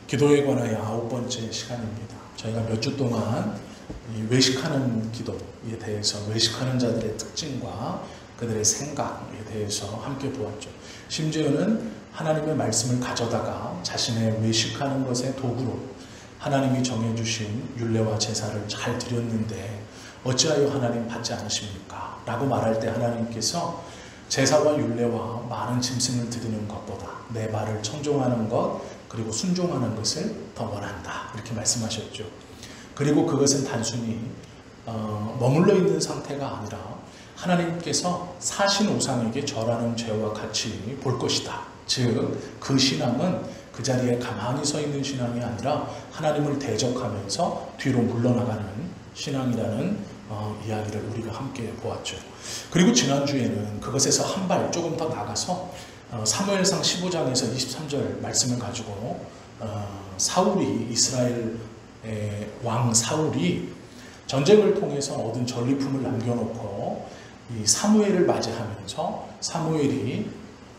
기도에 관하여 9번째 시간입니다. 저희가 몇 주 동안 이 외식하는 기도에 대해서 외식하는 자들의 특징과 그들의 생각에 대해서 함께 보았죠. 심지어는 하나님의 말씀을 가져다가 자신의 외식하는 것의 도구로 하나님이 정해주신 율례와 제사를 잘 드렸는데 어찌하여 하나님 받지 않으십니까? 라고 말할 때 하나님께서 제사와 율례와 많은 짐승을 드리는 것보다 내 말을 청종하는 것 그리고 순종하는 것을 더 원한다, 이렇게 말씀하셨죠. 그리고 그것은 단순히 머물러 있는 상태가 아니라 하나님께서 사신 우상에게 절하는 죄와 같이 볼 것이다. 즉 그 신앙은 그 자리에 가만히 서 있는 신앙이 아니라 하나님을 대적하면서 뒤로 물러나가는 신앙이라는 이야기를 우리가 함께 보았죠. 그리고 지난주에는 그것에서 한 발 조금 더 나가서 사무엘상 15장에서 23절 말씀을 가지고 사울이 이스라엘의 왕 사울이 전쟁을 통해서 얻은 전리품을 남겨놓고 이 사무엘을 맞이하면서 사무엘이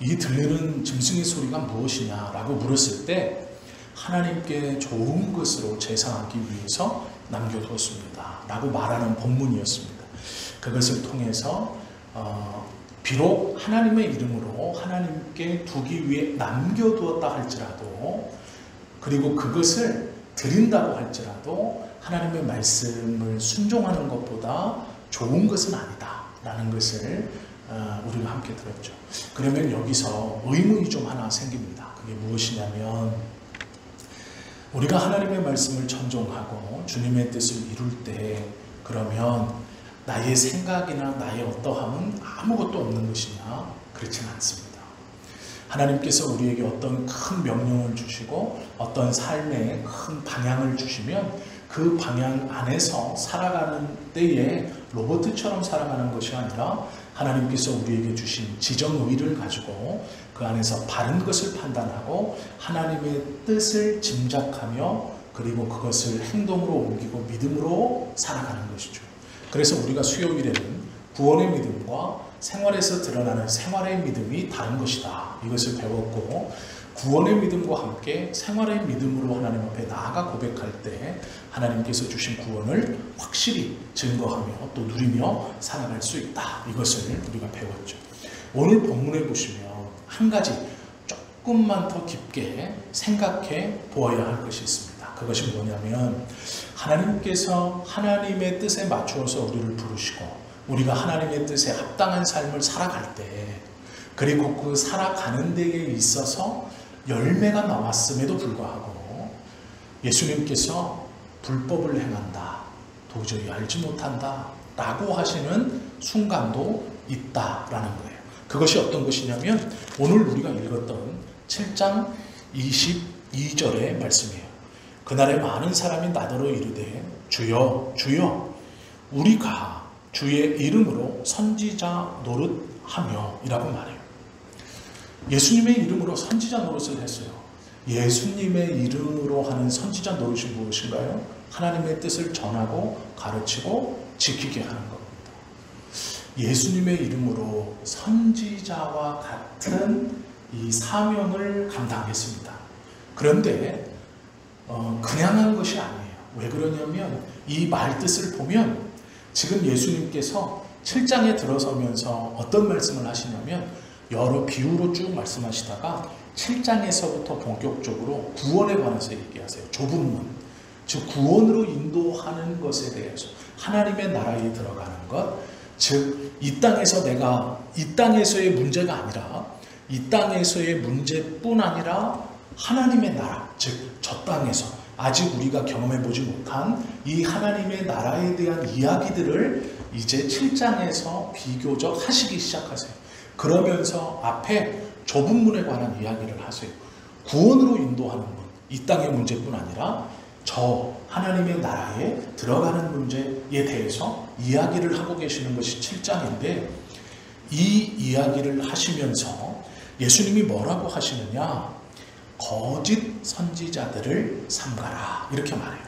이 들리는 짐승의 소리가 무엇이냐라고 물었을 때 하나님께 좋은 것으로 제사하기 위해서 남겨두었습니다 라고 말하는 본문이었습니다. 그것을 통해서 비록 하나님의 이름으로 하나님께 두기 위해 남겨두었다 할지라도 그리고 그것을 드린다고 할지라도 하나님의 말씀을 순종하는 것보다 좋은 것은 아니다 라는 것을 우리가 함께 들었죠. 그러면 여기서 의문이 좀 하나 생깁니다. 그게 무엇이냐면 우리가 하나님의 말씀을 청종하고 주님의 뜻을 이룰 때 그러면 나의 생각이나 나의 어떠함은 아무것도 없는 것이냐? 그렇지는 않습니다. 하나님께서 우리에게 어떤 큰 명령을 주시고 어떤 삶의 큰 방향을 주시면 그 방향 안에서 살아가는 때에 로봇처럼 살아가는 것이 아니라 하나님께서 우리에게 주신 지정의를 가지고 그 안에서 바른 것을 판단하고 하나님의 뜻을 짐작하며 그리고 그것을 행동으로 옮기고 믿음으로 살아가는 것이죠. 그래서 우리가 수요일에는 구원의 믿음과 생활에서 드러나는 생활의 믿음이 다른 것이다, 이것을 배웠고 구원의 믿음과 함께 생활의 믿음으로 하나님 앞에 나아가 고백할 때 하나님께서 주신 구원을 확실히 증거하며 또 누리며 살아갈 수 있다, 이것을 우리가 배웠죠. 오늘 본문에 보시면 한 가지 조금만 더 깊게 생각해 보아야 할 것이 있습니다. 그것이 뭐냐면 하나님께서 하나님의 뜻에 맞추어서 우리를 부르시고 우리가 하나님의 뜻에 합당한 삶을 살아갈 때 그리고 그 살아가는 데에 있어서 열매가 나왔음에도 불구하고 예수님께서 불법을 행한다, 도저히 알지 못한다 라고 하시는 순간도 있다라는 거예요. 그것이 어떤 것이냐면 오늘 우리가 읽었던 7장 22절의 말씀이에요. 그날에 많은 사람이 나더러 이르되 주여 주여 우리가 주의 이름으로 선지자 노릇하며 이라고 말해요. 예수님의 이름으로 선지자 노릇을 했어요. 예수님의 이름으로 하는 선지자 노릇이 무엇인가요? 하나님의 뜻을 전하고 가르치고 지키게 하는 겁니다. 예수님의 이름으로 선지자와 같은 이 사명을 감당했습니다. 그런데 그냥 한 것이 아니에요. 왜 그러냐면 이 말뜻을 보면 지금 예수님께서 7장에 들어서면서 어떤 말씀을 하시냐면 여러 비유로 쭉 말씀하시다가 7장에서부터 본격적으로 구원에 관해서 얘기하세요. 좁은 문, 즉 구원으로 인도하는 것에 대해서 하나님의 나라에 들어가는 것, 즉 이 땅에서 내가 이 땅에서의 문제가 아니라 이 땅에서의 문제뿐 아니라 하나님의 나라, 즉 저 땅에서 아직 우리가 경험해보지 못한 이 하나님의 나라에 대한 이야기들을 이제 7장에서 비교적 하시기 시작하세요. 그러면서 앞에 좁은 문에 관한 이야기를 하세요. 구원으로 인도하는 문, 이 땅의 문제뿐 아니라 저 하나님의 나라에 들어가는 문제에 대해서 이야기를 하고 계시는 것이 7장인데 이 이야기를 하시면서 예수님이 뭐라고 하시느냐? 거짓 선지자들을 삼가라, 이렇게 말해요.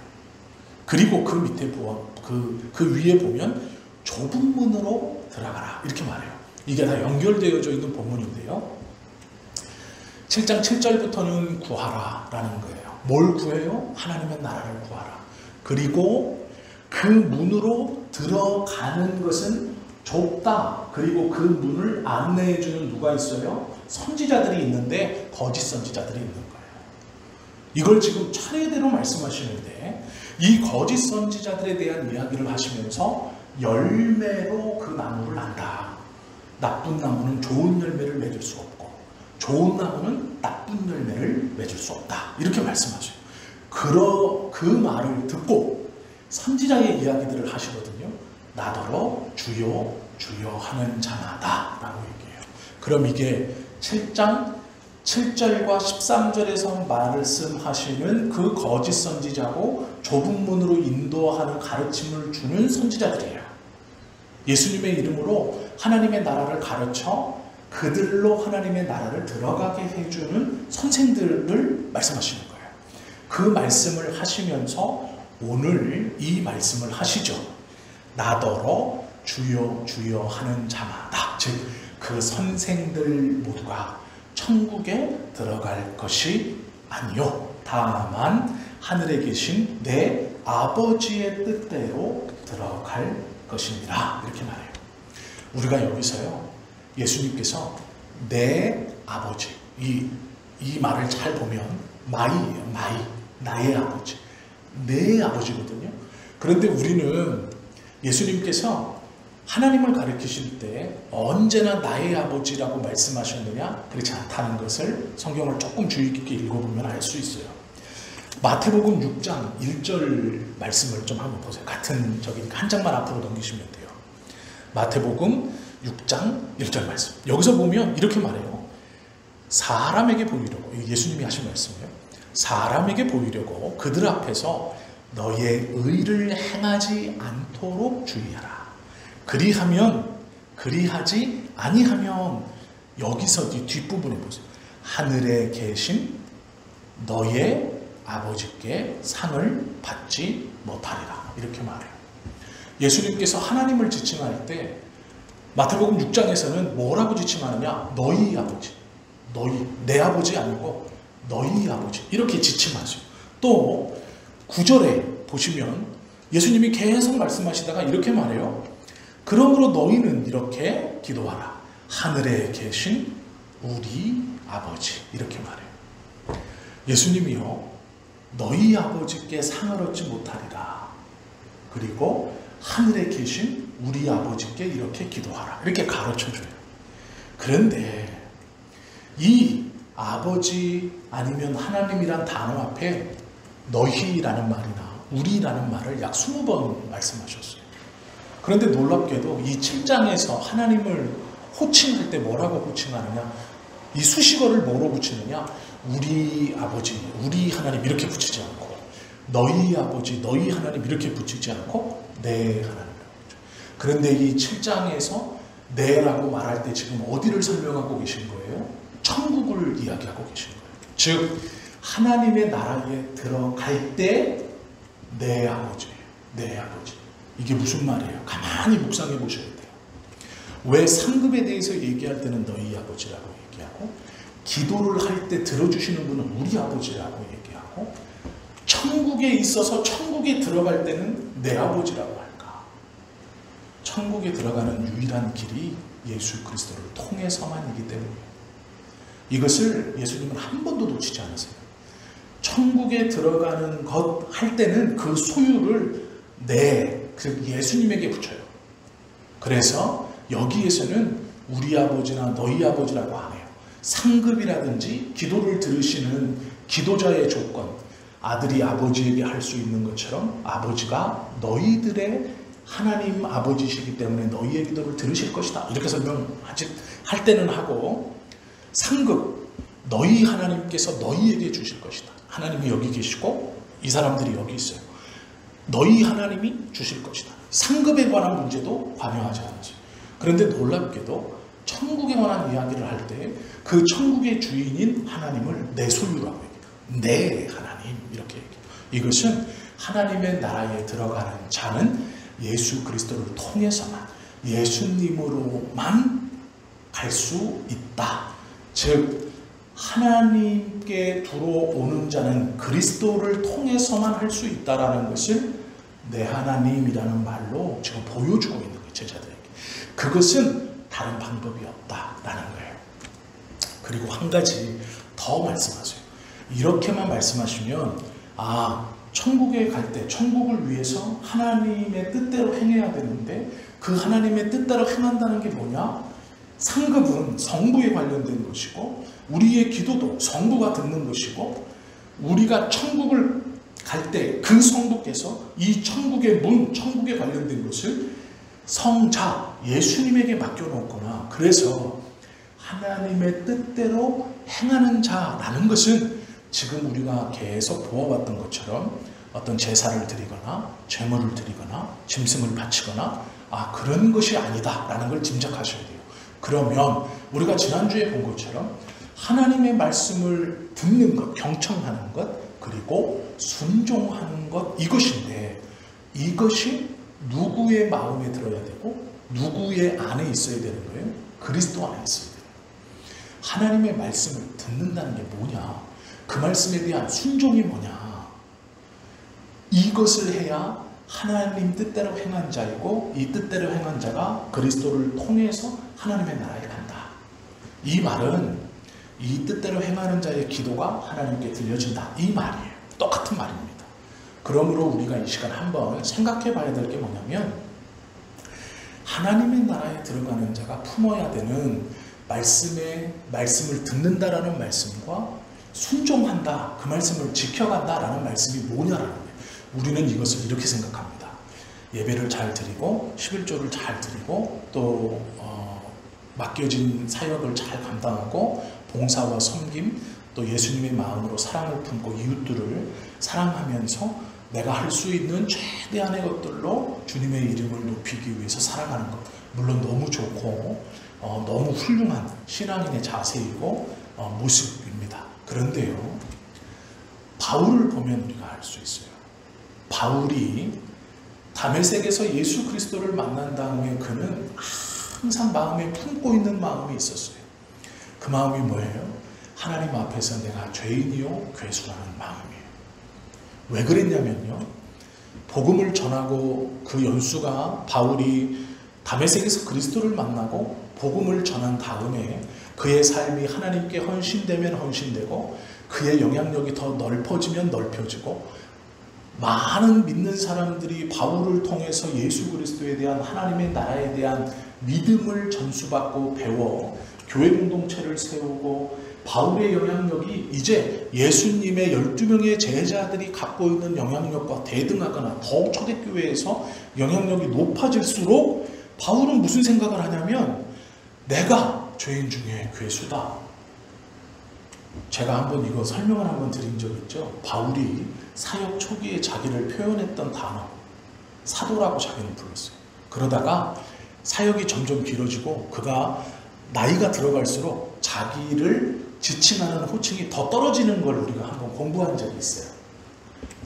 그리고 그 밑에 그 위에 보면 좁은 문으로 들어가라, 이렇게 말해요. 이게 다 연결되어져 있는 본문인데요. 7장 7절부터는 구하라 라는 거예요. 뭘 구해요? 하나님의 나라를 구하라. 그리고 그 문으로 들어가는 것은 좁다. 그리고 그 문을 안내해주는 누가 있어요? 선지자들이 있는데 거짓 선지자들이 있는 거예요. 이걸 지금 차례대로 말씀하시는데 이 거짓 선지자들에 대한 이야기를 하시면서 열매로 그 나무를 안다. 나쁜 나무는 좋은 열매를 맺을 수 없고 좋은 나무는 나쁜 열매를 맺을 수 없다. 이렇게 말씀하셔요. 그 말을 듣고 선지자의 이야기들을 하시거든요. 나더러 주여 주여 하는 자마다 라고 얘기해요. 그럼 이게 7장 7절과 13절에서 말씀하시는 그 거짓 선지자고 좁은 문으로 인도하는 가르침을 주는 선지자들이에요. 예수님의 이름으로 하나님의 나라를 가르쳐 그들로 하나님의 나라를 들어가게 해주는 선생들을 말씀하시는 거예요. 그 말씀을 하시면서 오늘 이 말씀을 하시죠. 나더러 주여 주여 하는 자마다, 즉 그 선생들 모두가 천국에 들어갈 것이 아니요 다만 하늘에 계신 내 아버지의 뜻대로 들어갈 것이니라. 이렇게 말해요. 우리가 여기서요 예수님께서 내 아버지, 이 말을 잘 보면 마이예요. 마이, 나의 아버지, 내 아버지거든요. 그런데 우리는 예수님께서 하나님을 가르치실 때 언제나 나의 아버지라고 말씀하셨느냐? 그렇지 않다는 것을 성경을 조금 주의 깊게 읽어보면 알 수 있어요. 마태복음 6장 1절 말씀을 좀 한번 보세요. 같은 저기니까 한 장만 앞으로 넘기시면 돼요. 마태복음 6장 1절 말씀. 여기서 보면 이렇게 말해요. 사람에게 보이려고, 예수님이 하신 말씀이에요. 사람에게 보이려고 그들 앞에서 너의 의를 행하지 않도록 주의하라. 그리하지 아니하면, 여기서 뒷부분에 보세요. 하늘에 계신 너의 아버지께 상을 받지 못하리라. 이렇게 말해요. 예수님께서 하나님을 지칭할 때 마태복음 6장에서는 뭐라고 지칭하느냐? 너희 아버지, 너희, 내 아버지 아니고 너희 아버지, 이렇게 지칭하세요. 또 9절에 보시면 예수님이 계속 말씀하시다가 이렇게 말해요. 그러므로 너희는 이렇게 기도하라. 하늘에 계신 우리 아버지, 이렇게 말해요. 예수님이요 너희 아버지께 상을 얻지 못하리라. 그리고 하늘에 계신 우리 아버지께 이렇게 기도하라. 이렇게 가르쳐줘요. 그런데 이 아버지 아니면 하나님이란 단어 앞에 너희라는 말이나 우리라는 말을 약 20번 말씀하셨어요. 그런데 놀랍게도 이 7장에서 하나님을 호칭할 때 뭐라고 호칭하느냐? 이 수식어를 뭐로 붙이느냐? 우리 아버지, 우리 하나님 이렇게 붙이지 않고 너희 아버지, 너희 하나님 이렇게 붙이지 않고 내 하나님이라고 하죠. 그런데 이 7장에서 내라고 말할 때 지금 어디를 설명하고 계신 거예요? 천국을 이야기하고 계신 거예요. 즉 하나님의 나라에 들어갈 때 내 아버지예요. 내 아버지. 이게 무슨 말이에요? 가만히 묵상해 보셔야 돼요. 왜 상급에 대해서 얘기할 때는 너희 아버지라고 얘기하고 기도를 할 때 들어주시는 분은 우리 아버지라고 얘기하고 천국에 있어서 천국에 들어갈 때는 내 아버지라고 할까? 천국에 들어가는 유일한 길이 예수 그리스도를 통해서만이기 때문에 이것을 예수님은 한 번도 놓치지 않으세요. 천국에 들어가는 것 할 때는 그 소유를 즉 예수님에게 붙여요. 그래서 여기에서는 우리 아버지나 너희 아버지라고 안 해요. 상급이라든지 기도를 들으시는 기도자의 조건, 아들이 아버지에게 할 수 있는 것처럼 아버지가 너희들의 하나님 아버지시기 때문에 너희의 기도를 들으실 것이다. 이렇게 설명할 때는 하고, 상급, 너희 하나님께서 너희에게 주실 것이다. 하나님이 여기 계시고 이 사람들이 여기 있어요. 너희 하나님이 주실 것이다. 상급에 관한 문제도 관여하지 않으세요. 그런데 놀랍게도 천국에 관한 이야기를 할 때 그 천국의 주인인 하나님을 내 소유라고 얘기해요. 내 하나님 이렇게 얘기해요. 이것은 하나님의 나라에 들어가는 자는 예수 그리스도를 통해서만, 예수님으로만 갈 수 있다. 즉 하나님께 들어오는 자는 그리스도를 통해서만 할 수 있다라는 것을 내 하나님이라는 말로 지금 보여주고 있는 거예요. 제자들에게. 그것은 다른 방법이 없다라는 거예요. 그리고 한 가지 더 말씀하세요. 이렇게만 말씀하시면 천국에 갈 때 천국을 위해서 하나님의 뜻대로 행해야 되는데 그 하나님의 뜻대로 행한다는 게 뭐냐? 상급은 성부에 관련된 것이고 우리의 기도도 성부가 듣는 것이고 우리가 천국을 갈 때 그 성부께서 이 천국의 문, 천국에 관련된 것을 성자, 예수님에게 맡겨놓거나 그래서 하나님의 뜻대로 행하는 자라는 것은 지금 우리가 계속 보아왔던 것처럼 어떤 제사를 드리거나 제물을 드리거나 짐승을 바치거나 그런 것이 아니다라는 걸 짐작하셔야 돼요. 그러면 우리가 지난주에 본 것처럼 하나님의 말씀을 듣는 것, 경청하는 것, 그리고 순종하는 것 이것인데 이것이 누구의 마음에 들어야 되고 누구의 안에 있어야 되는 거예요? 그리스도 안에 있어야 돼요. 하나님의 말씀을 듣는다는 게 뭐냐? 그 말씀에 대한 순종이 뭐냐? 이것을 해야 하나님 뜻대로 행한 자이고 이 뜻대로 행한 자가 그리스도를 통해서 하나님의 나라에 간다. 이 말은 이 뜻대로 행하는 자의 기도가 하나님께 들려진다. 이 말이에요. 똑같은 말입니다. 그러므로 우리가 이 시간 한번 생각해 봐야 될 게 뭐냐면 하나님의 나라에 들어가는 자가 품어야 되는 말씀을 듣는다라는 말씀과 순종한다, 그 말씀을 지켜간다라는 말씀이 뭐냐라는 거예요. 우리는 이것을 이렇게 생각합니다. 예배를 잘 드리고 11조를 잘 드리고 또 맡겨진 사역을 잘 감당하고 봉사와 섬김 또 예수님의 마음으로 사랑을 품고 이웃들을 사랑하면서 내가 할 수 있는 최대한의 것들로 주님의 이름을 높이기 위해서 살아가는 것 물론 너무 좋고 너무 훌륭한 신앙인의 자세이고 모습입니다. 그런데요, 바울을 보면 우리가 알 수 있어요. 바울이 다메섹에서 예수 그리스도를 만난 다음에 그는 항상 마음에 품고 있는 마음이 있었어요. 그 마음이 뭐예요? 하나님 앞에서 내가 죄인이요 괴수라는 마음이에요. 왜 그랬냐면요, 복음을 전하고 그 연수가 바울이 다메섹에서 그리스도를 만나고 복음을 전한 다음에 그의 삶이 하나님께 헌신되면 헌신되고 그의 영향력이 더 넓어지면 넓혀지고 많은 믿는 사람들이 바울을 통해서 예수 그리스도에 대한 하나님의 나라에 대한 믿음을 전수받고 배워 교회 공동체를 세우고 바울의 영향력이 이제 예수님의 12명의 제자들이 갖고 있는 영향력과 대등하거나 더욱 초대교회에서 영향력이 높아질수록 바울은 무슨 생각을 하냐면 내가 죄인 중에 괴수다. 제가 한번 이거 설명을 한번 드린 적 있죠. 바울이 사역 초기에 자기를 표현했던 단어 사도라고 자기는 불렀어요. 그러다가 사역이 점점 길어지고 그가 나이가 들어갈수록 자기를 지칭하는 호칭이 더 떨어지는 걸 우리가 한번 공부한 적이 있어요.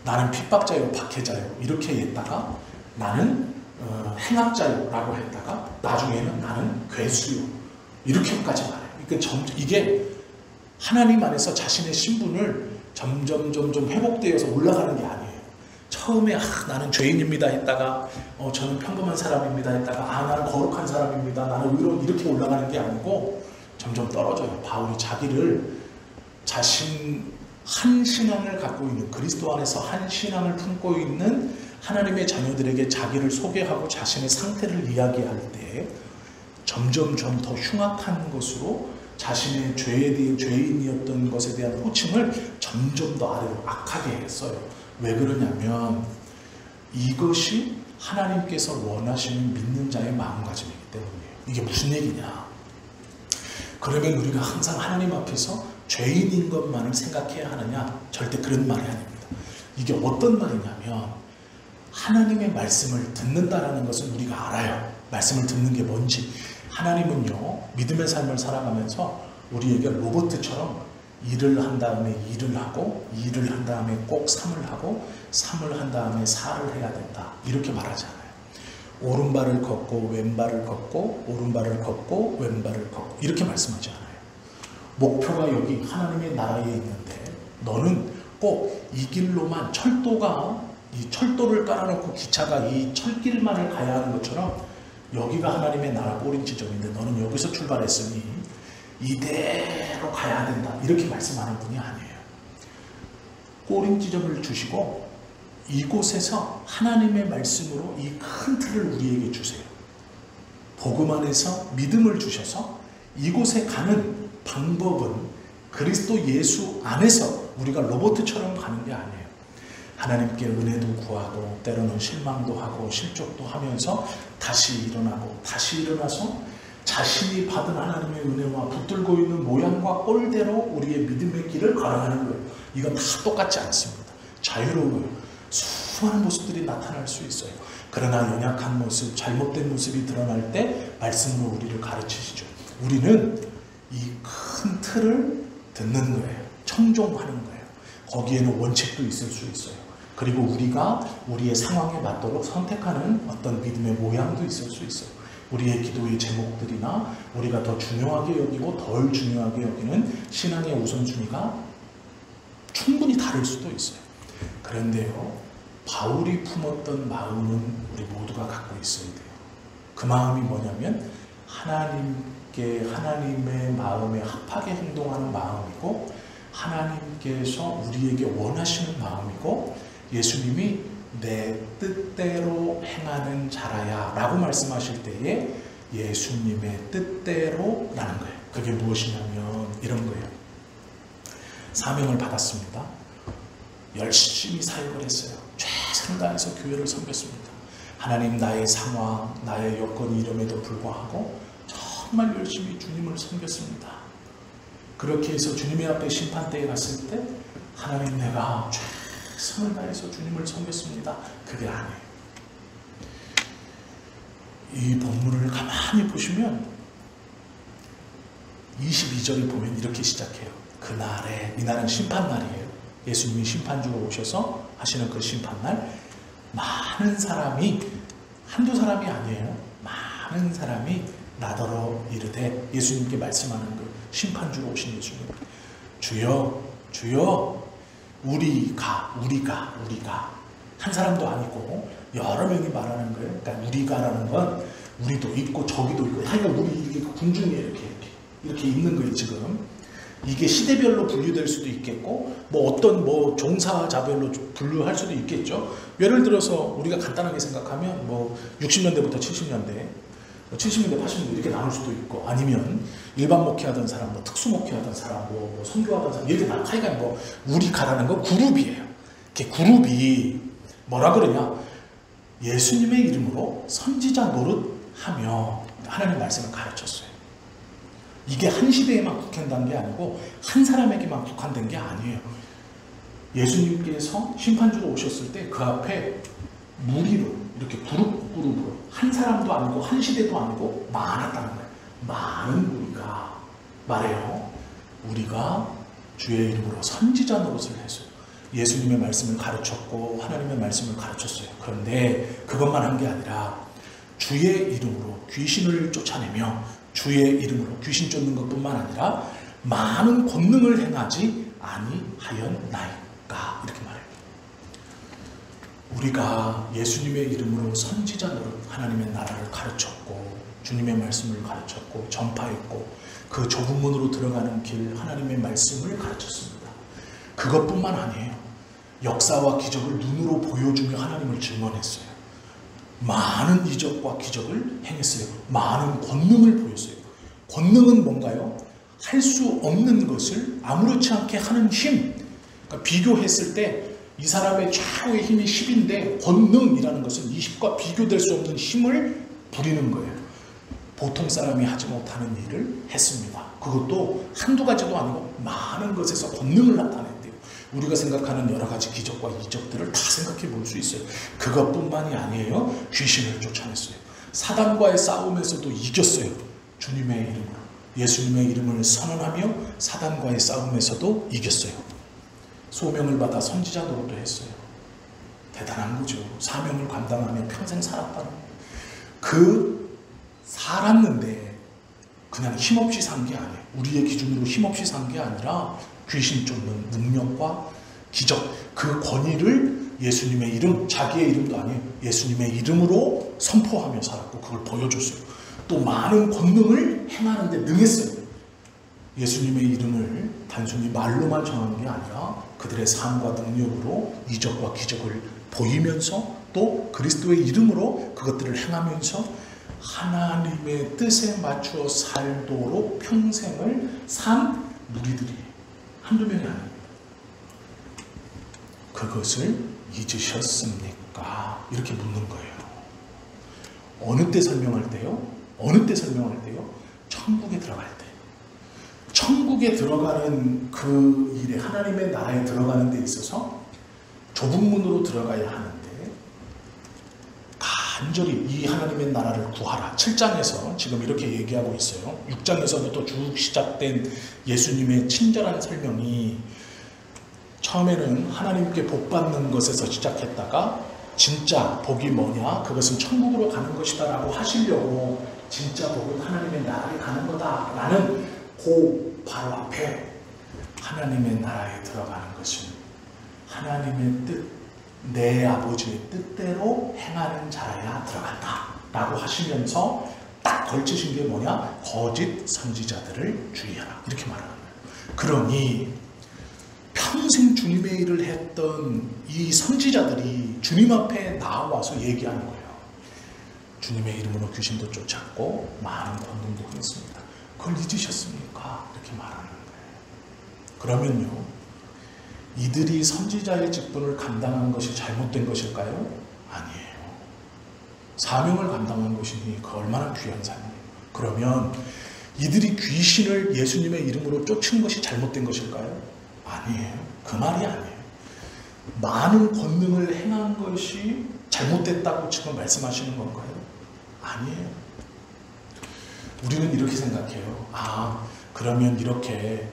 나는 핍박자요 박해자요 이렇게 했다가 나는 행악자요 라고 했다가 나중에는 나는 괴수요 이렇게까지 말해요. 그러니까 이게 하나님 안에서 자신의 신분을 점점 회복되어서 올라가는 게 아니에요. 처음에 나는 죄인입니다 했다가 저는 평범한 사람입니다 했다가 나는 거룩한 사람입니다 나는 의로운 이렇게 올라가는 게 아니고 점점 떨어져요. 바울이 자기를 자신 한 신앙을 갖고 있는 그리스도 안에서 한 신앙을 품고 있는 하나님의 자녀들에게 자기를 소개하고 자신의 상태를 이야기할 때 점점 더 흉악한 것으로 자신의 죄에 대해 죄인이었던 것에 대한 호칭을 점점 더 아래로 악하게 했어요. 왜 그러냐면 이것이 하나님께서 원하시는 믿는 자의 마음가짐이기 때문이에요. 이게 무슨 얘기냐? 그러면 우리가 항상 하나님 앞에서 죄인인 것만을 생각해야 하느냐? 절대 그런 말이 아닙니다. 이게 어떤 말이냐면 하나님의 말씀을 듣는다라는 것은 우리가 알아요. 말씀을 듣는 게 뭔지. 하나님은요, 믿음의 삶을 살아가면서 우리에게 로봇처럼 일을 한 다음에 일을 하고 일을 한 다음에 꼭 3을 하고 3을 한 다음에 4를 해야 된다. 이렇게 말하지 않아요. 오른발을 걷고 왼발을 걷고 오른발을 걷고 왼발을 걷고 이렇게 말씀하지 않아요. 목표가 여기 하나님의 나라에 있는데 너는 꼭 이 길로만 이 철도를 깔아놓고 기차가 이 철길만을 가야 하는 것처럼 여기가 하나님의 나라 꼬린 지점인데 너는 여기서 출발했으니 이대로 가야 된다. 이렇게 말씀하는 분이 아니에요. 꼬린 지점을 주시고 이곳에서 하나님의 말씀으로 이 큰 틀을 우리에게 주세요. 복음 안에서 믿음을 주셔서 이곳에 가는 방법은 그리스도 예수 안에서 우리가 로봇처럼 가는 게 아니에요. 하나님께 은혜도 구하고 때로는 실망도 하고 실족도 하면서 다시 일어나고 다시 일어나서 자신이 받은 하나님의 은혜와 붙들고 있는 모양과 꼴대로 우리의 믿음의 길을 걸어가는 거예요. 이건 다 똑같지 않습니다. 자유로워요. 수많은 모습들이 나타날 수 있어요. 그러나 연약한 모습, 잘못된 모습이 드러날 때 말씀으로 우리를 가르치시죠. 우리는 이 큰 틀을 듣는 거예요. 청종하는 거예요. 거기에는 원칙도 있을 수 있어요. 그리고 우리가 우리의 상황에 맞도록 선택하는 어떤 믿음의 모양도 있을 수 있어요. 우리의 기도의 제목들이나 우리가 더 중요하게 여기고 덜 중요하게 여기는 신앙의 우선순위가 충분히 다를 수도 있어요. 그런데요, 바울이 품었던 마음은 우리 모두가 갖고 있어야 돼요. 그 마음이 뭐냐면 하나님의 마음에 합하게 행동하는 마음이고 하나님께서 우리에게 원하시는 마음이고 예수님이 내 뜻대로 행하는 자라야 라고 말씀하실 때에 예수님의 뜻대로 라는 거예요. 그게 무엇이냐면 이런 거예요. 사명을 받았습니다. 열심히 사역을 했어요. 최선을 다해서 교회를 섬겼습니다. 하나님, 나의 상황, 나의 여건이 이름에도 불구하고 정말 열심히 주님을 섬겼습니다. 그렇게 해서 주님의 앞에 심판대에 갔을 때 하나님, 내가 최선을 다해서 주님을 섬겼습니다. 그게 아니에요. 이 본문을 가만히 보시면 22절에 보면 이렇게 시작해요. 그날에, 이날은 심판날이에요. 예수님이 심판주로 오셔서 하시는 그 심판날, 많은 사람이, 한두 사람이 아니에요. 많은 사람이 나더러 이르되, 예수님께 말씀하는 그 심판주로 오신 예수님, 주여 주여 우리가 한 사람도 아니고 여러 명이 말하는 거예요. 그러니까 우리가라는 건 우리도 있고 저기도 있고, 하여간 우리 이렇게 군중에 이렇게 있는 거예요. 지금 이게 시대별로 분류될 수도 있겠고 어떤 종사자별로 분류할 수도 있겠죠. 예를 들어서 우리가 간단하게 생각하면 60년대부터 70년대 80년대 이렇게 나눌 수도 있고, 아니면 일반 목회하던 사람, 특수 목회하던 사람, 선교하던 사람, 이렇게 하여간 우리가라는 거 그룹이에요. 이렇게 그룹이 뭐라 그러냐, 예수님의 이름으로 선지자 노릇하며 하나님 말씀을 가르쳤어요. 이게 한 시대에만 국한된 게 아니고 한 사람에게만 국한된 게 아니에요. 예수님께서 심판주로 오셨을 때 그 앞에 무리로 이렇게 그룹으로 한 사람도 아니고 한 시대도 아니고 많았다는 거예요. 많은 무리가 말해요. 우리가 주의 이름으로 선지자 노릇을 했어요. 예수님의 말씀을 가르쳤고 하나님의 말씀을 가르쳤어요. 그런데 그것만 한 게 아니라 주의 이름으로 귀신을 쫓아내며 주의 이름으로 귀신 쫓는 것뿐만 아니라 많은 권능을 행하지 아니하였나이까, 이렇게 말해요. 우리가 예수님의 이름으로 선지자 노릇, 하나님의 나라를 가르쳤고 주님의 말씀을 가르쳤고 전파했고 그 좁은 문으로 들어가는 길, 하나님의 말씀을 가르쳤습니다. 그것뿐만 아니에요. 역사와 기적을 눈으로 보여주며 하나님을 증언했어요. 많은 이적과 기적을 행했어요. 많은 권능을 보였어요. 권능은 뭔가요? 할 수 없는 것을 아무렇지 않게 하는 힘. 그러니까 비교했을 때 이 사람의 최고의 힘이 10인데 권능이라는 것은 20과 비교될 수 없는 힘을 부리는 거예요. 보통 사람이 하지 못하는 일을 했습니다. 그것도 한두 가지도 아니고 많은 것에서 권능을 나타냈대요. 우리가 생각하는 여러 가지 기적과 이적들을 다 생각해 볼 수 있어요. 그것뿐만이 아니에요. 귀신을 쫓아냈어요. 사단과의 싸움에서도 이겼어요. 주님의 이름으로. 예수님의 이름을 선언하며 사단과의 싸움에서도 이겼어요. 소명을 받아 선지자 노릇도 했어요. 대단한 거죠. 사명을 감당하며 평생 살았다는 거예요. 살았는데 그냥 힘없이 산 게 아니에요. 우리의 기준으로 힘없이 산 게 아니라 귀신 쫓는 능력과 기적, 그 권위를 예수님의 이름, 자기의 이름도 아니에요. 예수님의 이름으로 선포하며 살았고 그걸 보여줬어요. 또 많은 권능을 행하는 데 능했어요. 예수님의 이름을 단순히 말로만 전하는 게 아니라 그들의 삶과 능력으로 이적과 기적을 보이면서 또 그리스도의 이름으로 그것들을 행하면서 하나님의 뜻에 맞추어 살도록 평생을 산 무리들이 한두 명이 아닙니다. 그것을 잊으셨습니까? 이렇게 묻는 거예요. 어느 때 설명할 때요? 어느 때 설명할 때요? 천국에 들어갈 때. 천국에 들어가는 그 일에, 하나님의 나라에 들어가는 데 있어서 좁은 문으로 들어가야 하는데 간절히 이 하나님의 나라를 구하라. 7장에서 지금 이렇게 얘기하고 있어요. 6장에서부터 쭉 시작된 예수님의 친절한 설명이 처음에는 하나님께 복 받는 것에서 시작했다가 진짜 복이 뭐냐? 그것은 천국으로 가는 것이다 라고 하시려고 진짜 복은 하나님의 나라에 가는 거다 라는 그 바로 앞에 하나님의 나라에 들어가는 것은 하나님의 뜻, 내 아버지의 뜻대로 행하는 자라야 들어간다 라고 하시면서 딱 걸치신 게 뭐냐? 거짓 선지자들을 주의하라 이렇게 말하는 거예요. 그러니 평생 주님의 일을 했던 이 선지자들이 주님 앞에 나와서 얘기하는 거예요. 주님의 이름으로 귀신도 쫓았고 많은 권능도 했습니다. 그걸 잊으셨습니까? 이렇게 말하는 거예요. 그러면요, 이들이 선지자의 직분을 감당한 것이 잘못된 것일까요? 아니에요. 사명을 감당한 것이니 그 얼마나 귀한 삶이에요. 그러면 이들이 귀신을 예수님의 이름으로 쫓은 것이 잘못된 것일까요? 아니에요. 그 말이 아니에요. 많은 권능을 행한 것이 잘못됐다고 지금 말씀하시는 건가요? 아니에요. 우리는 이렇게 생각해요. 아, 그러면 이렇게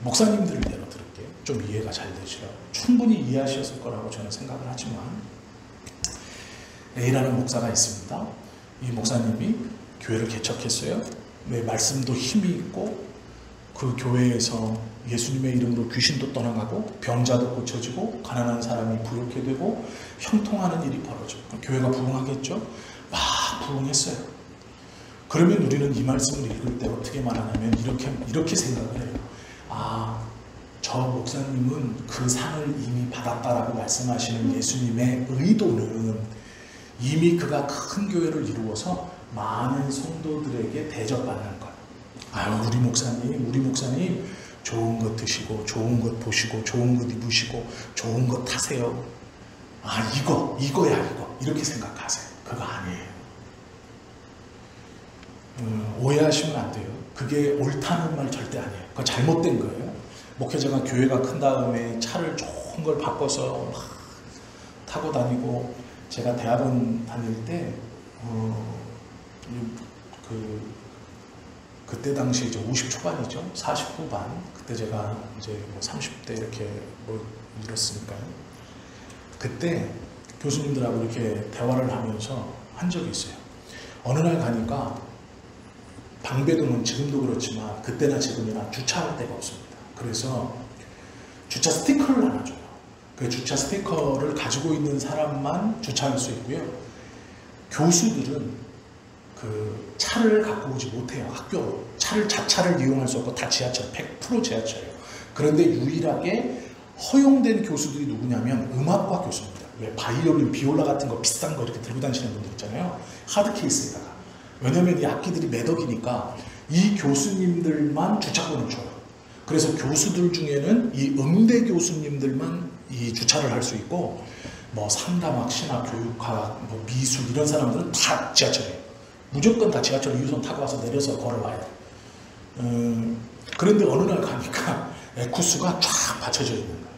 목사님들을 예로 들을게요. 좀 이해가 잘 되시죠? 충분히 이해하셨을 거라고 저는 생각을 하지만 A라는 목사가 있습니다. 이 목사님이 교회를 개척했어요. 네, 말씀도 힘이 있고 그 교회에서 예수님의 이름으로 귀신도 떠나가고 병자도 고쳐지고 가난한 사람이 부욕해 되고 형통하는 일이 벌어져요. 교회가 부흥하겠죠? 막 부흥했어요. 그러면 우리는 이 말씀을 읽을 때 어떻게 말하냐면 이렇게 생각을 해요. 아, 저 목사님은 그 상을 이미 받았다라고 말씀하시는 예수님의 의도는 이미 그가 큰 교회를 이루어서 많은 성도들에게 대접받는 것. 아유, 우리 목사님 좋은 것 드시고 좋은 것 보시고 좋은 것 입으시고 좋은 것 타세요. 아, 이거야 이렇게 생각하세요. 그거 아니에요. 오해하시면 안 돼요. 그게 옳다는 말 절대 아니에요. 그거 잘못된 거예요. 목회자가 교회가 큰 다음에 차를 좋은 걸 바꿔서 막 타고 다니고, 제가 대학원 다닐 때 그때 당시 이제 50 초반이죠. 40 후반. 그때 제가 이제 뭐 30대 이렇게 뭐 이랬으니까요. 그때 교수님들하고 이렇게 대화를 하면서 한 적이 있어요. 어느 날 가니까 방배동은 지금도 그렇지만 그때나 지금이나 주차할 데가 없습니다. 그래서 주차 스티커를 하나 줘요. 그 주차 스티커를 가지고 있는 사람만 주차할 수 있고요. 교수들은 그 차를 갖고 오지 못해요. 학교로. 자차를 이용할 수 없고 다 지하철, 100% 지하철이에요. 그런데 유일하게 허용된 교수들이 누구냐면 음악과 교수입니다. 왜 바이올린, 비올라 같은 거 비싼 거 이렇게 들고 다니시는 분들 있잖아요. 하드 케이스에다가. 왜냐면 이 악기들이 매덕이니까 이 교수님들만 주차권을 줘요. 그래서 교수들 중에는 이 음대 교수님들만 이 주차를 할 수 있고, 뭐 상담학, 신학, 교육학, 뭐 미술 이런 사람들은 다 지하철이에요. 무조건 다 지하철 2호선 타고 와서 내려서 걸어와야 돼요. 그런데 어느 날 가니까 에쿠스가 쫙 받쳐져 있는 거예요.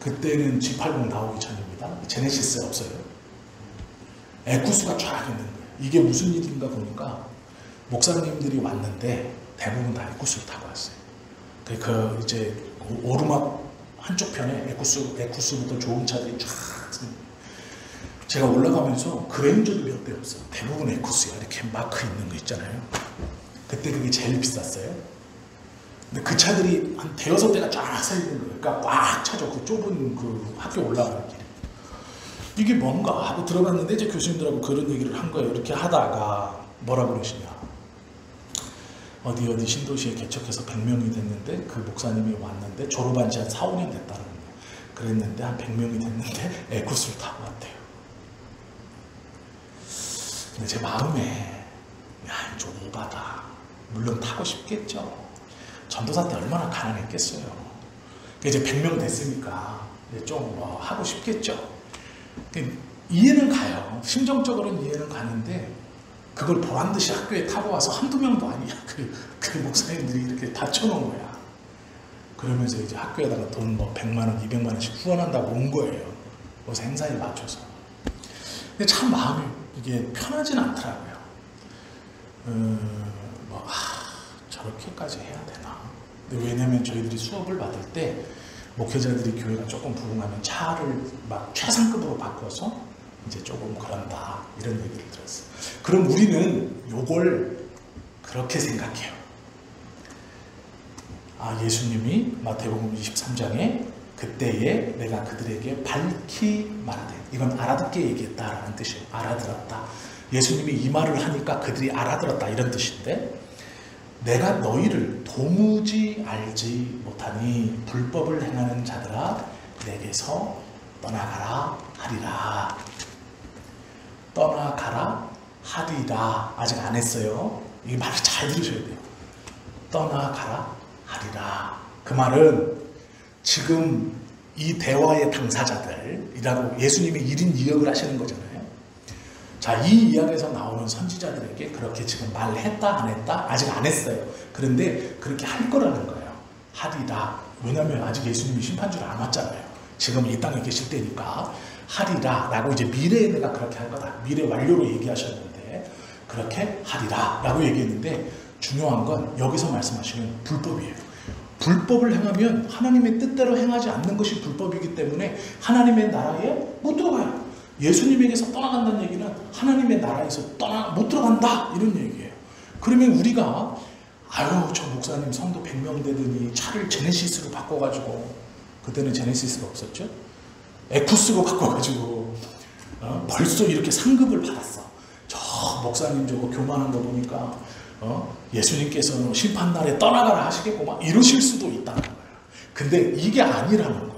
그때는 G80 나오기 전입니다. 제네시스 없어요. 에쿠스가 쫙 있는 거예요. 이게 무슨 일인가 보니까 목사님들이 왔는데 대부분 다 에쿠스를 타고 왔어요. 그 이제 오르막 한쪽 편에 에쿠스부터 좋은 차들이 쫙. 제가 올라가면서 그레인저도 몇 대 없어요. 대부분 에쿠스야. 이렇게 마크 있는 거 있잖아요. 그때 그게 제일 비쌌어요. 근데 그 차들이 한 대여섯 대가 쫙 서 있는 거예요. 그러니까 꽉 차죠. 그 좁은 그 학교 올라가는 길에. 이게 뭔가 하고 들어봤는데 이제 교수님들하고 그런 얘기를 한 거예요. 이렇게 하다가 뭐라고 그러시냐. 어디 신도시에 개척해서 100명이 됐는데 그 목사님이 왔는데 졸업한 지 한 4, 5년 됐다는 거예요. 그랬는데 한 100명이 됐는데 에쿠스를 타고 왔대요. 근데 제 마음에 야, 좀 오바다. 물론 타고 싶겠죠. 전도사 때 얼마나 가난했겠어요. 이제 100명 됐으니까 좀 하고 싶겠죠. 이해는 가요. 심정적으로는 이해는 가는데 그걸 보란듯이 학교에 타고 와서 한두 명도 아니야. 그 목사님들이 이렇게 다 쳐놓은 거야. 그러면서 이제 학교에다가 돈 100만 원, 200만 원씩 후원한다고 온 거예요. 그래서 행사에 맞춰서. 근데 참 마음이 이게 편하진 않더라고요. 저렇게까지 해야 되나? 근데 왜냐면 저희들이 수업을 받을 때 목회자들이 교회가 조금 부흥하면 차를 막 최상급으로 바꿔서 이제 조금 그런다 이런 얘기를 들었어요. 그럼 우리는 요걸 그렇게 생각해요. 예수님이 마태복음 23장에 그때에 내가 그들에게 밝히 말하되, 이건 알아듣게 얘기했다라는 뜻이에요. 알아들었다. 예수님이 이 말을 하니까 그들이 알아들었다 이런 뜻인데, 내가 너희를 도무지 알지 못하니 불법을 행하는 자들아 내게서 떠나가라 하리라. 떠나가라 하리라. 아직 안 했어요. 이 말을 잘 들으셔야 돼요. 떠나가라 하리라. 그 말은 지금 이 대화의 당사자들이라고 예수님이 1인 2역을 하시는 거잖아요. 자, 이 이야기에서 나오는 선지자들에게 그렇게 지금 말했다 안 했다? 아직 안 했어요. 그런데 그렇게 할 거라는 거예요. 하리라. 왜냐하면 아직 예수님이 심판주를 안 왔잖아요. 지금 이 땅에 계실 때니까 하리라 라고 이제 미래에 내가 그렇게 할 거다. 미래 완료로 얘기하셨는데 그렇게 하리라 라고 얘기했는데, 중요한 건 여기서 말씀하시는 불법이에요. 불법을 행하면 하나님의 뜻대로 행하지 않는 것이 불법이기 때문에 하나님의 나라에 못 들어가요. 예수님에게서 떠나간다는 얘기는 하나님의 나라에서 못 들어간다 이런 얘기예요. 그러면 우리가 저 목사님 성도 100명 되더니 차를 제네시스로 바꿔가지고, 그때는 제네시스가 없었죠? 에쿠스로 바꿔가지고 벌써 이렇게 상급을 받았어. 저 목사님 저거 교만한 거 보니까 예수님께서 심판날에 떠나가라 하시겠고 막 이러실 수도 있다는 거예요. 근데 이게 아니라는 거예요.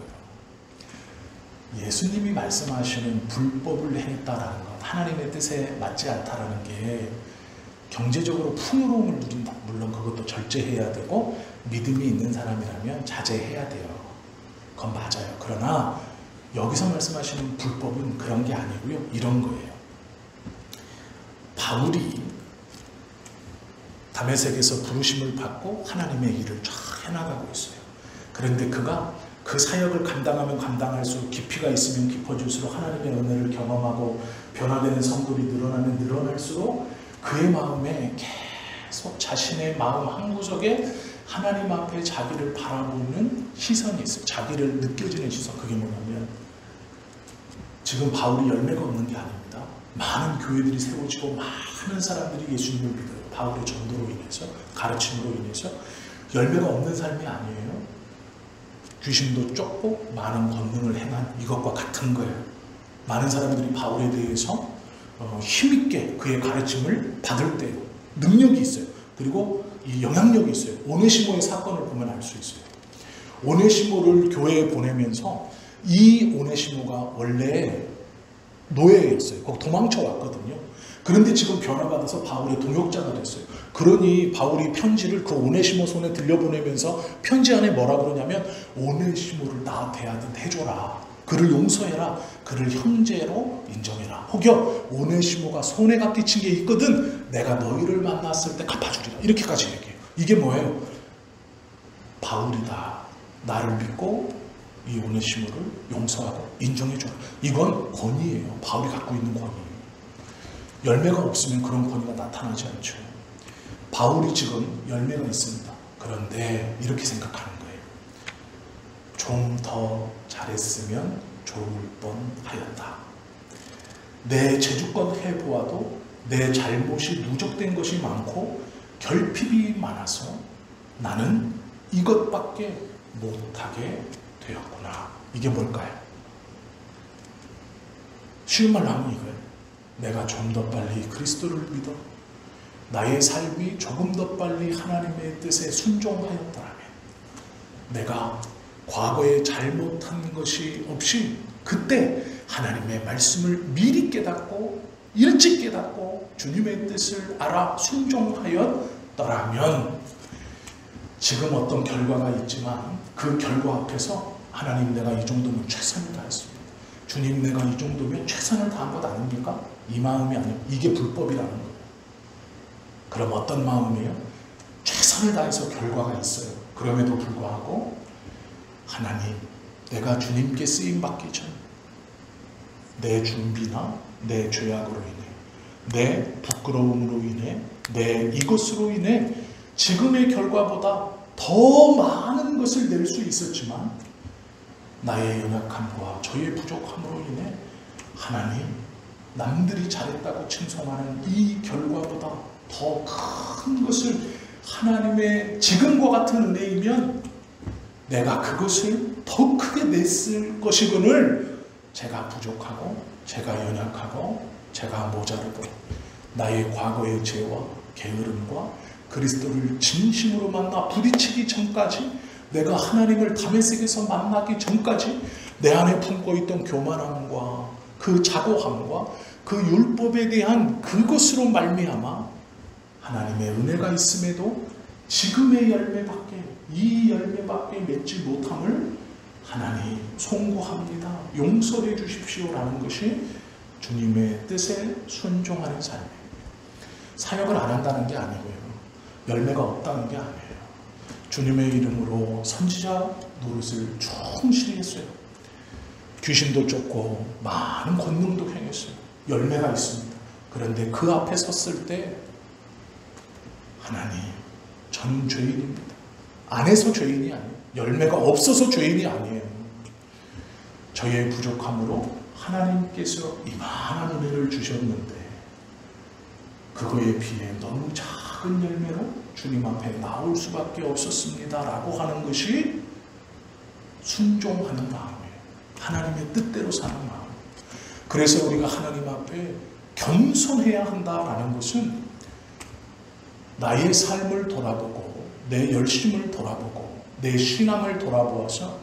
예수님이 말씀하시는 불법을 행했다라는 것, 하나님의 뜻에 맞지 않다라는 게 경제적으로 풍요로움을 누린다. 물론 그것도 절제해야 되고 믿음이 있는 사람이라면 자제해야 돼요. 그건 맞아요. 그러나 여기서 말씀하시는 불법은 그런 게 아니고요. 이런 거예요. 바울이 다메섹에서 부르심을 받고 하나님의 일을 쫙 해나가고 있어요. 그런데 그가 그 사역을 감당하면 감당할수록, 깊이가 있으면 깊어질수록 하나님의 은혜를 경험하고 변화되는 성도들이 늘어나면 늘어날수록 그의 마음에 계속 자신의 마음 한구석에 하나님 앞에 자기를 바라보는 시선이 있어요. 자기를 느껴지는 시선. 그게 뭐냐면 지금 바울이 열매가 없는 게 아닙니다. 많은 교회들이 세워지고 많은 사람들이 예수님을 믿어요. 바울의 전도로 인해서, 가르침으로 인해서. 열매가 없는 삶이 아니에요. 귀신도 쫓고 많은 권능을 행한 이것과 같은 거예요. 많은 사람들이 바울에 대해서 힘있게 그의 가르침을 받을 때 능력이 있어요. 그리고 이 영향력이 있어요. 오네시모의 사건을 보면 알 수 있어요. 오네시모를 교회에 보내면서 이 오네시모가 원래 노예였어요. 거기 도망쳐 왔거든요. 그런데 지금 변화받아서 바울의 동역자가 됐어요. 그러니 바울이 편지를 그 오네시모 손에 들려보내면서 편지 안에 뭐라 그러냐면, 오네시모를 나 대하듯 해줘라. 그를 용서해라. 그를 형제로 인정해라. 혹여 오네시모가 손해가 끼친 게 있거든 내가 너희를 만났을 때 갚아주리라. 이렇게까지 얘기해요. 이게 뭐예요? 바울이다. 나를 믿고 이 오네시모를 용서하고 인정해줘라. 이건 권위예요. 바울이 갖고 있는 권위예요. 열매가 없으면 그런 권위가 나타나지 않죠. 바울이 지금 열매가 있습니다. 그런데 이렇게 생각하는 거예요. 좀 더 잘했으면 좋을 뻔하였다. 내 재주껏 해보아도 내 잘못이 누적된 것이 많고 결핍이 많아서 나는 이것밖에 못하게 되었구나. 이게 뭘까요? 쉬운 말로 하면 이거예요. 내가 좀 더 빨리 그리스도를 믿어 나의 삶이 조금 더 빨리 하나님의 뜻에 순종하였더라면, 내가 과거에 잘못한 것이 없이 그때 하나님의 말씀을 미리 깨닫고 일찍 깨닫고 주님의 뜻을 알아 순종하였더라면, 지금 어떤 결과가 있지만 그 결과 앞에서 하나님, 내가 이 정도면 최선을 다했습니다. 주님, 내가 이 정도면 최선을 다한 것 아닙니까? 이 마음이 아니에요. 이게 불법이라는 거예요. 그럼 어떤 마음이에요? 최선을 다해서 결과가 있어요. 그럼에도 불구하고 하나님, 내가 주님께 쓰임받기 전 내 준비나 내 죄악으로 인해, 내 부끄러움으로 인해, 내 이것으로 인해 지금의 결과보다 더 많은 것을 낼 수 있었지만 나의 연약함과 저의 부족함으로 인해 하나님, 남들이 잘했다고 칭송하는 이 결과보다 더 큰 것을, 하나님의 지금과 같은 은혜이면 내가 그것을 더 크게 냈을 것이거늘 제가 부족하고 제가 연약하고 제가 모자르고 나의 과거의 죄와 게으름과 그리스도를 진심으로 만나 부딪히기 전까지, 내가 하나님을 다메섹에서 만나기 전까지 내 안에 품고 있던 교만함과 그 자고함과 그 율법에 대한 그것으로 말미암아 하나님의 은혜가 있음에도 지금의 열매밖에, 이 열매밖에 맺지 못함을 하나님 송구합니다. 용서해 주십시오라는 것이 주님의 뜻에 순종하는 삶이에요. 사역을 안 한다는 게 아니고요. 열매가 없다는 게 아니에요. 주님의 이름으로 선지자 노릇을 충실히 했어요. 귀신도 쫓고 많은 권능도 행했어요. 열매가 있습니다. 그런데 그 앞에 섰을 때 하나님, 저는 죄인입니다. 안에서 죄인이 아니에요. 열매가 없어서 죄인이 아니에요. 저의 부족함으로 하나님께서 이만한 은혜를 주셨는데 그거에 비해 너무 작은 열매로 주님 앞에 나올 수밖에 없었습니다 라고 하는 것이 순종하는 마음이에요. 하나님의 뜻대로 사는 마음. 그래서 우리가 하나님 앞에 겸손해야 한다라는 것은 나의 삶을 돌아보고 내 열심을 돌아보고 내 신앙을 돌아보아서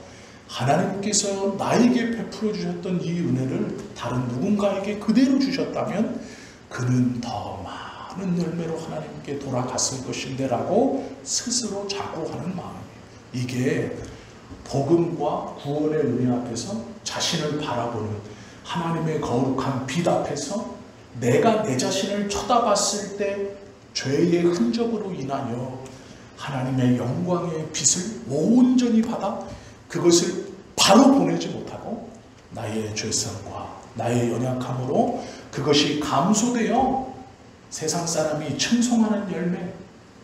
하나님께서 나에게 베풀어 주셨던 이 은혜를 다른 누군가에게 그대로 주셨다면 그는 더 많은 열매로 하나님께 돌아갔을 것인데 라고 스스로 자고하는 마음이에요. 이게 복음과 구원의 은혜 앞에서 자신을 바라보는 하나님의 거룩한 빛 앞에서 내가 내 자신을 쳐다봤을 때 죄의 흔적으로 인하여 하나님의 영광의 빛을 온전히 받아 그것을 바로 보내지 못하고 나의 죄성과 나의 연약함으로 그것이 감소되어 세상 사람이 칭송하는 열매,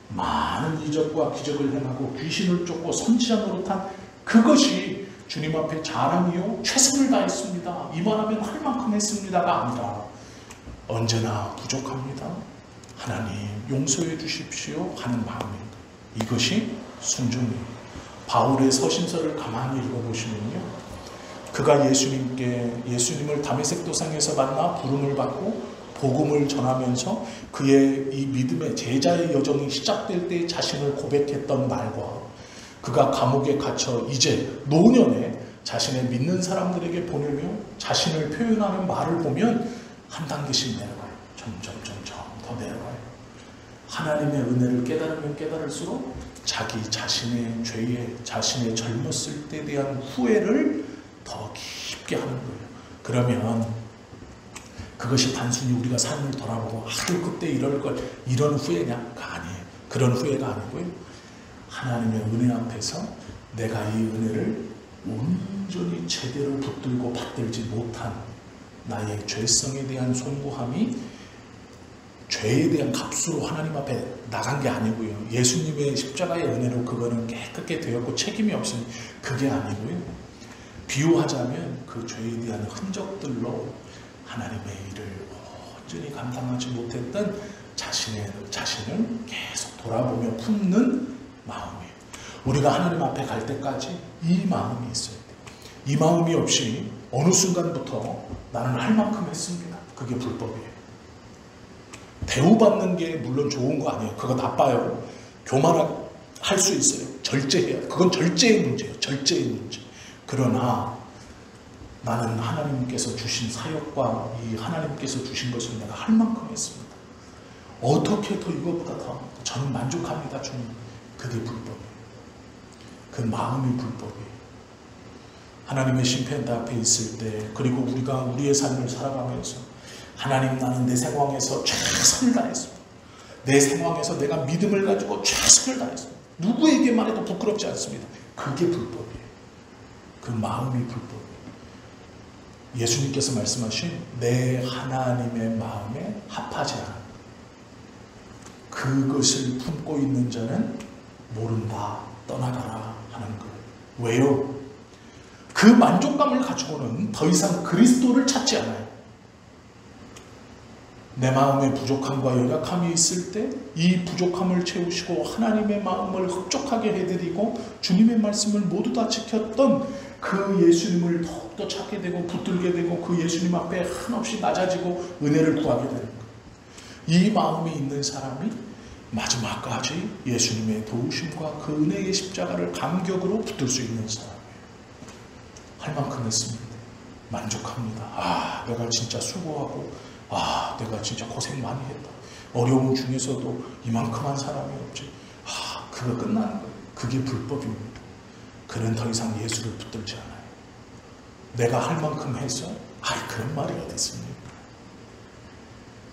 많은 이적과 기적을 행하고 귀신을 쫓고 선지자 노릇한 그것이 주님 앞에 자랑이요 최선을 다했습니다, 이만하면 할 만큼 했습니다가 아니라 언제나 부족합니다, 하나님 용서해 주십시오 하는 마음입니다. 이것이 순종입니다. 바울의 서신서를 가만히 읽어보시면요, 그가 예수님을 다메섹 도상에서 만나 부름을 받고 복음을 전하면서 그의 이 믿음의 제자의 여정이 시작될 때 자신을 고백했던 말과 그가 감옥에 gat혀 이제 노년에 자신의 믿는 사람들에게 보내며 자신을 표현하는 말을 보면 한 단계씩 내려가요. 점점 더 내려가요. 하나님의 은혜를 깨달으면 깨달을수록 자기 자신의 죄에, 자신의 젊었을 때에 대한 후회를 더 깊게 하는 거예요. 그러면 그것이 단순히 우리가 삶을 돌아보고 아유 그때 이럴 걸, 이런 후회냐가 아니에요. 그런 후회가 아니고요, 하나님의 은혜 앞에서 내가 이 은혜를 온전히 제대로 붙들고 받들지 못한 나의 죄성에 대한 송구함이 죄에 대한 값으로 하나님 앞에 나간 게 아니고요, 예수님의 십자가의 은혜로 그거는 깨끗게 되었고 책임이 없으니 그게 아니고요, 비유하자면 그 죄에 대한 흔적들로 하나님의 일을 온전히 감당하지 못했던 자신을 계속 돌아보며 품는 마음이에요. 우리가 하나님 앞에 갈 때까지 이 마음이 있어야 돼요. 이 마음이 없이 어느 순간부터 나는 할 만큼 했습니다. 그게 불법이에요. 대우받는 게 물론 좋은 거 아니에요. 그거 나빠요. 교만할 수 있어요. 절제해야. 그건 절제의 문제예요. 절제의 문제. 그러나 나는 하나님께서 주신 사역과 이 하나님께서 주신 것을 내가 할 만큼 했습니다. 어떻게 더 이거보다 더 저는 만족합니다. 주님. 그게 불법이에요. 그 마음이 불법이에요. 하나님의 심판대 앞에 있을 때, 그리고 우리가 우리의 삶을 살아가면서 하나님, 나는 내 상황에서 최선을 다했습니다. 내 상황에서 내가 믿음을 가지고 최선을 다했습니다. 누구에게 말해도 부끄럽지 않습니다. 그게 불법이에요. 그 마음이 불법이에요. 예수님께서 말씀하신 내 하나님의 마음에 합하지 않아. 그것을 품고 있는 자는 모른다, 떠나가라 하는 거예요. 왜요? 그 만족감을 가지고는 더 이상 그리스도를 찾지 않아요. 내 마음에 부족함과 연약함이 있을 때 이 부족함을 채우시고 하나님의 마음을 흡족하게 해드리고 주님의 말씀을 모두 다 지켰던 그 예수님을 더욱더 찾게 되고 붙들게 되고 그 예수님 앞에 한없이 낮아지고 은혜를 구하게 되는 거예요. 이 마음이 있는 사람이 마지막까지 예수님의 도우심과 그 은혜의 십자가를 감격으로 붙들 수 있는 사람이에요. 할 만큼 했습니다. 만족합니다. 내가 진짜 수고하고 내가 진짜 고생 많이 했다. 어려움 중에서도 이만큼 한 사람이 없지. 그거 끝나는 거예요. 그게 불법입니다. 그는 더 이상 예수를 붙들지 않아요. 내가 할 만큼 해서 그런 말이 어디 있습니까?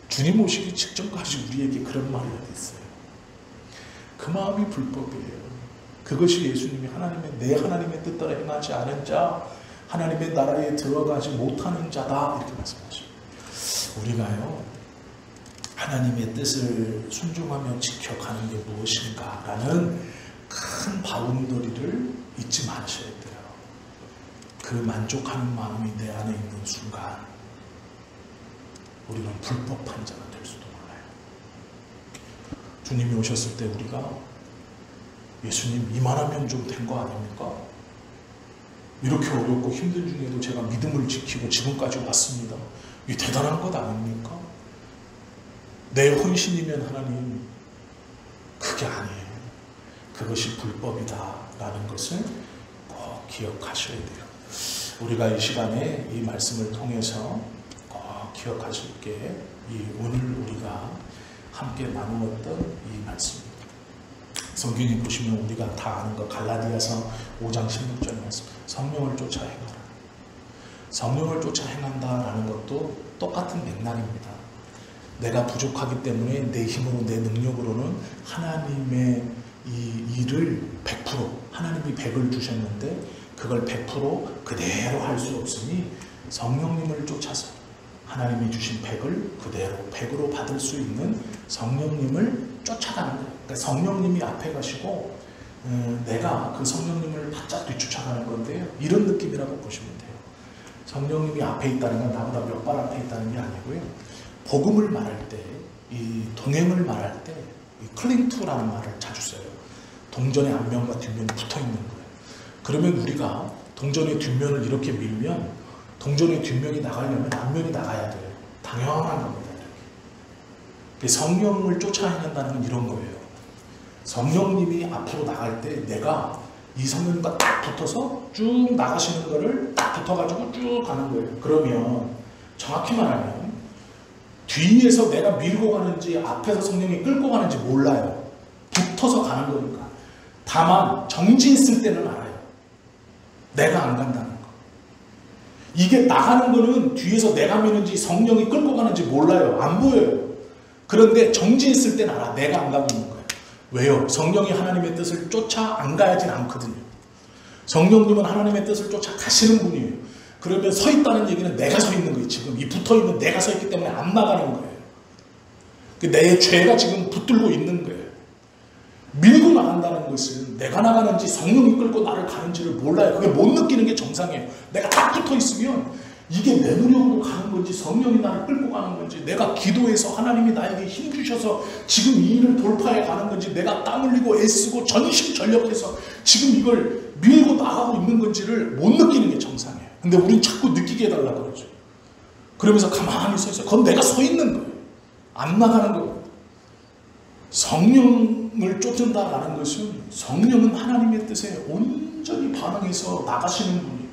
주님 오시기 직전까지 우리에게 그런 말이 어디 있어요? 그 마음이 불법이에요. 그것이 예수님이 내 하나님의 뜻대로 행하지 않은 자, 하나님의 나라에 들어가지 못하는 자다, 이렇게 말씀하시죠. 우리가요, 하나님의 뜻을 순종하며 지켜가는 게 무엇인가 라는 큰 바운더리를 잊지 마셔야 돼요. 그 만족하는 마음이 내 안에 있는 순간 우리는 불법한 자가 될 수도 몰라요. 주님이 오셨을 때 우리가 예수님 이만하면 좀 된 거 아닙니까? 이렇게 어렵고 힘든 중에도 제가 믿음을 지키고 지금까지 왔습니다. 이게 대단한 것 아닙니까? 내 헌신이면 하나님, 그게 아니에요. 그것이 불법이다라는 것을 꼭 기억하셔야 돼요. 우리가 이 시간에 이 말씀을 통해서 꼭 기억하실 게 오늘 우리가 함께 나누었던 이 말씀입니다. 성경에 보시면 우리가 다 아는 거 갈라디아서 5장 16절 말씀, 성령을 쫓아 행하라. 성령을 쫓아 행한다라는 것도 똑같은 맥락입니다. 내가 부족하기 때문에 내 힘으로 내 능력으로는 하나님의 이 일을 100% 하나님이 100을 주셨는데 그걸 100% 그대로 할 수 없으니 성령님을 쫓아서 하나님이 주신 100을 그대로 100으로 받을 수 있는 성령님을 쫓아가는 거예요. 그러니까 성령님이 앞에 가시고 내가 그 성령님을 바짝 뒤쫓아가는 건데요. 이런 느낌이라고 보시면 돼요. 성령님이 앞에 있다는 건 나보다 몇 발 앞에 있다는 게 아니고요. 복음을 말할 때, 이 동행을 말할 때, 이 클링투라는 말을 자주 써요. 동전의 앞면과 뒷면이 붙어 있는 거예요. 그러면 우리가 동전의 뒷면을 이렇게 밀면 동전의 뒷면이 나가려면 앞면이 나가야 돼요. 당연한 겁니다. 이렇게. 성령을 쫓아 행한다는 건 이런 거예요. 성령님이 앞으로 나갈 때 내가 이 성령님과 딱 붙어서 쭉 나가시는 거를 딱 붙어가지고 쭉 가는 거예요. 그러면 정확히 말하면 뒤에서 내가 밀고 가는지 앞에서 성령이 끌고 가는지 몰라요. 붙어서 가는 거니까. 다만 정지했을 때는 알아요. 내가 안 간다는 거. 이게 나가는 거는 뒤에서 내가 미는지 성령이 끌고 가는지 몰라요. 안 보여요. 그런데 정지했을 때는 알아. 내가 안 가고 있는 거예요. 왜요? 성령이 하나님의 뜻을 쫓아 안 가야진 않거든요. 성령님은 하나님의 뜻을 쫓아 가시는 분이에요. 그러면 서 있다는 얘기는 내가 서 있는 거예요. 지금 이 붙어있는 내가 서 있기 때문에 안 나가는 거예요. 내 죄가 지금 붙들고 있는 거예요. 밀고 나간다는 것은 내가 나가는지 성령이 끌고 나를 가는지를 몰라요. 그게 못 느끼는 게 정상이에요. 내가 딱 붙어 있으면 이게 내 노력으로 가는 건지 성령이 나를 끌고 가는 건지 내가 기도해서 하나님이 나에게 힘 주셔서 지금 이 일을 돌파해 가는 건지 내가 땀 흘리고 애쓰고 전심전력해서 지금 이걸 밀고 나가고 있는 건지를 못 느끼는 게 정상이에요. 근데 우린 자꾸 느끼게 해달라고 그러죠. 그러면서 가만히 서 있어요. 그건 내가 서 있는 거예요. 안 나가는 거예요. 성령을 쫓는다라는 것은 성령은 하나님의 뜻에 온전히 반응해서 나가시는 분이에요.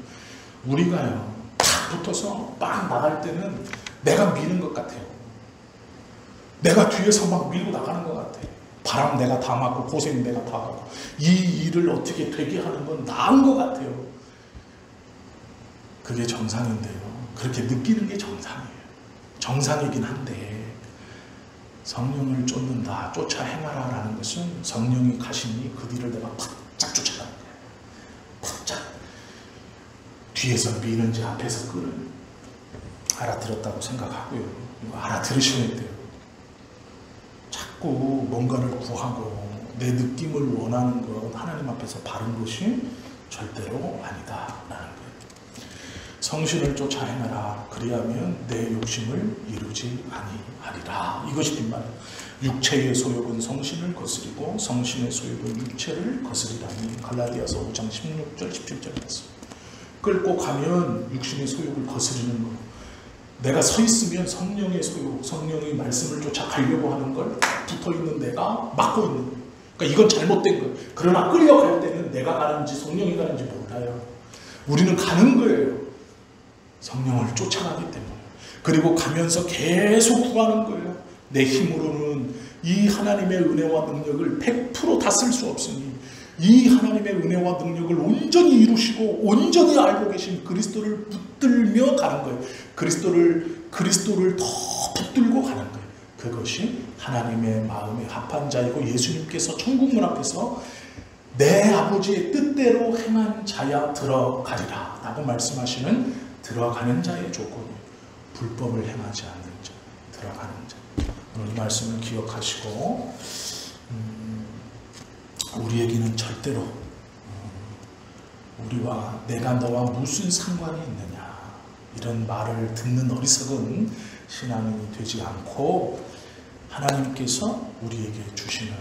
우리가요 탁 붙어서 막 나갈 때는 내가 미는 것 같아요. 내가 뒤에서 막 밀고 나가는 것 같아요. 바람 내가 다 맞고 고생 내가 다 하고 이 일을 어떻게 되게 하는 건 나은 것 같아요. 그게 정상인데요. 그렇게 느끼는 게 정상이에요. 정상이긴 한데 성령을 쫓는다, 쫓아 행하라 라는 것은 성령이 가시니 그 뒤를 내가 바짝 쫓아가는 거예요. 바짝. 뒤에서 미는지 앞에서 끄는. 알아들었다고 생각하고요. 이거 알아들으셔야 돼요. 자꾸 뭔가를 구하고 내 느낌을 원하는 건 하나님 앞에서 바른 것이 절대로 아니다 라는 거예요. 성신을 쫓아 행하라. 그리하면 내 욕심을 이루지 아니하리라. 이것이 뒷말이에요. 육체의 소욕은 성신을 거스리고 성신의 소욕은 육체를 거스리라니. 갈라디아서 5장 16절 17절 말씀. 끌고 가면 육신의 소욕을 거스리는 거. 내가 서 있으면 성령의 소욕, 성령의 말씀을 쫓아 가려고 하는 걸 붙어있는 내가 막고 있는 거예요. 그러니까 이건 잘못된 거예요. 그러나 끌려갈 때는 내가 가는지 성령이 가는지 몰라요. 우리는 가는 거예요. 성령을 쫓아가기 때문에. 그리고 가면서 계속 구하는 거예요. 내 힘으로는 이 하나님의 은혜와 능력을 100% 다 쓸 수 없으니 이 하나님의 은혜와 능력을 온전히 이루시고 온전히 알고 계신 그리스도를 붙들며 가는 거예요. 그리스도를 더 붙들고 가는 거예요. 그것이 하나님의 마음에 합한 자이고 예수님께서 천국문 앞에서 내 아버지의 뜻대로 행한 자야 들어가리라 라고 말씀하시는 들어가는 자의 조건이에요. 불법을 행하지 않는 자, 들어가는 자. 오늘 이 말씀을 기억하시고 우리에게는 절대로 우리와 내가 너와 무슨 상관이 있느냐 이런 말을 듣는 어리석은 신앙이 되지 않고 하나님께서 우리에게 주시는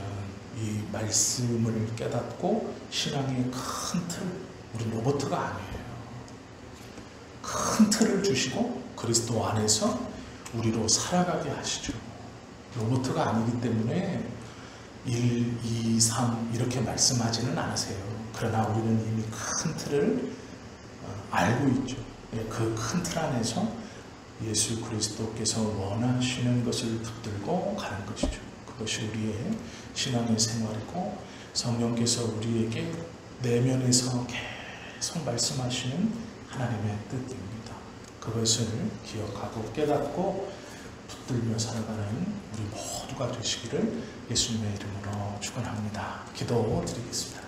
이 말씀을 깨닫고 신앙의 큰 틀, 우리 로봇가 아니에요. 큰 틀을 주시고 그리스도 안에서 우리로 살아가게 하시죠. 로봇가 아니기 때문에 1, 2, 3 이렇게 말씀하지는 않으세요. 그러나 우리는 이미 큰 틀을 알고 있죠. 그 큰 틀 안에서 예수 그리스도께서 원하시는 것을 붙들고 가는 것이죠. 그것이 우리의 신앙의 생활이고 성령께서 우리에게 내면에서 계속 말씀하시는 하나님의 뜻입니다. 그것을 기억하고 깨닫고 붙들며 살아가는 우리 모두가 되시기를 예수님의 이름으로 축원합니다. 기도드리겠습니다.